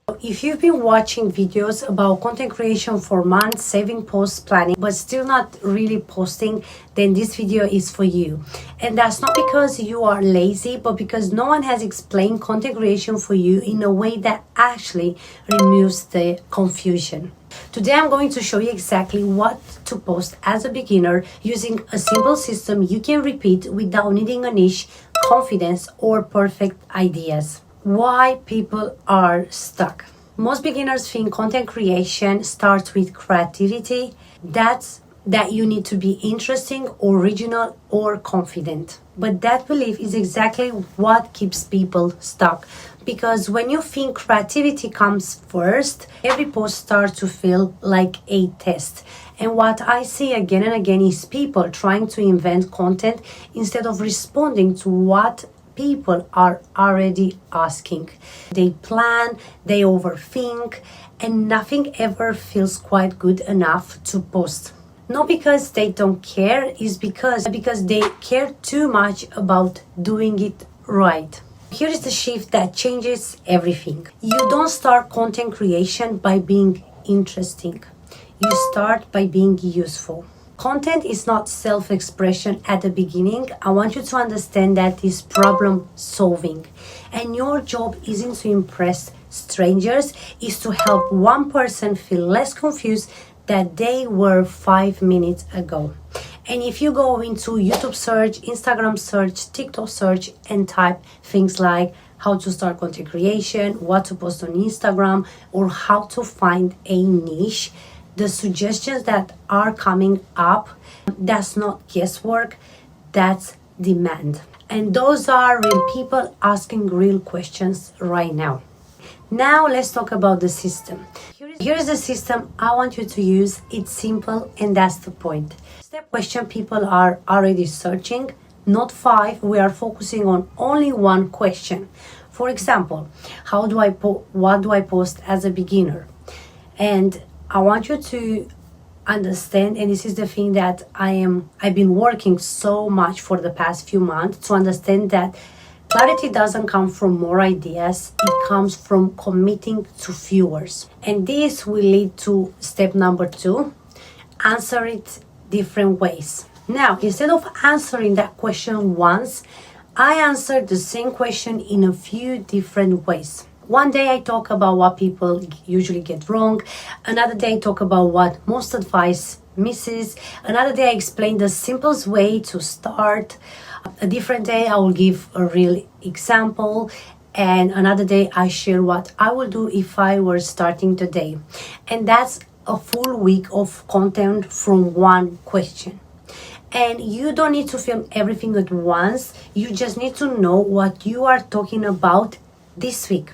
If you've been watching videos about content creation for months, saving posts, planning, but still not really posting, then this video is for you. And that's not because you are lazy, but because no one has explained content creation for you in a way that actually removes the confusion. Today I'm going to show you exactly what to post as a beginner using a simple system you can repeat without needing a niche, confidence, or perfect ideas. Why people are stuck. Most beginners think content creation starts with creativity. That you need to be interesting, original, or confident. But that belief is exactly what keeps people stuck. Because when you think creativity comes first, every post starts to feel like a test. And what I see again and again is people trying to invent content instead of responding to what people are already asking. They plan, they overthink, and nothing ever feels quite good enough to post. Not because they don't care, it's because they care too much about doing it right. Here is the shift that changes everything. You don't start content creation by being interesting. You start by being useful. Content is not self-expression at the beginning. I want you to understand that it's problem solving. And your job isn't to impress strangers, it's to help one person feel less confused that they were 5 minutes ago. And if you go into YouTube search, Instagram search, TikTok search, and type things like how to start content creation, what to post on Instagram, or how to find a niche, the suggestions that are coming up, that's not guesswork, that's demand. And those are real people asking real questions right now. Now let's talk about the system. Here's the system I want you to use. It's simple and that's the point. Step question people are already searching, not 5. We are focusing on only one question. For example, what do I post as a beginner? And I want you to understand, and this is the thing that I've been working so much for the past few months to understand that clarity doesn't come from more ideas, it comes from committing to viewers. And this will lead to step number 2, answer it different ways. Now, instead of answering that question once, I answered the same question in a few different ways. One day I talk about what people usually get wrong. Another day I talk about what most advice misses. Another day I explain the simplest way to start. A different day I will give a real example. And another day I share what I will do if I were starting today. And that's a full week of content from one question. And you don't need to film everything at once. You just need to know what you are talking about this week.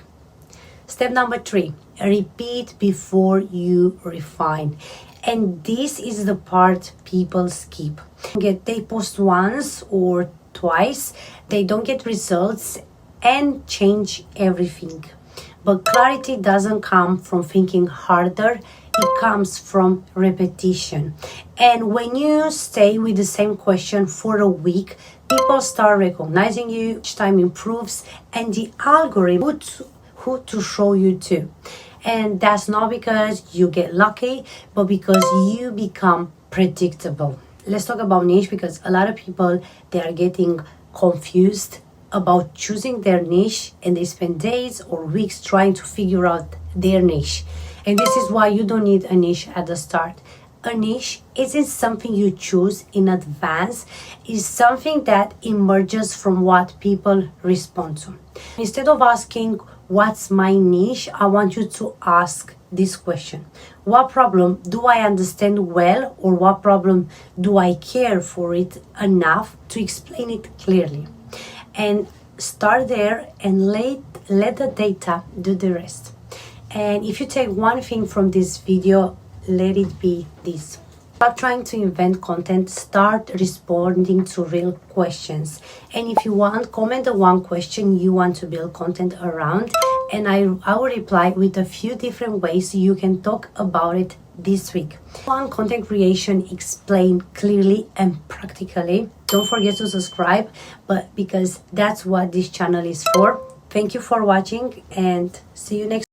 Step number 3, repeat before you refine. And this is the part people skip. They post once or twice, they don't get results and change everything. But clarity doesn't come from thinking harder, it comes from repetition. And when you stay with the same question for a week, people start recognizing you, each time improves, and the algorithm puts who to show you to. And that's not because you get lucky, but because you become predictable. Let's talk about niche, because a lot of people, they are getting confused about choosing their niche, and they spend days or weeks trying to figure out their niche. And this is why you don't need a niche at the start. A niche isn't something you choose in advance, it's something that emerges from what people respond to. Instead of asking, what's my niche? I want you to ask this question. What problem do I understand well, or what problem do I care for it enough to explain it clearly? And start there and let the data do the rest. And if you take one thing from this video, let it be this. Stop trying to invent content, start responding to real questions. And if you want, comment the one question you want to build content around, and I will reply with a few different ways you can talk about it this week. On content creation explained clearly and practically. Don't forget to subscribe, but because that's what this channel is for. Thank you for watching and see you next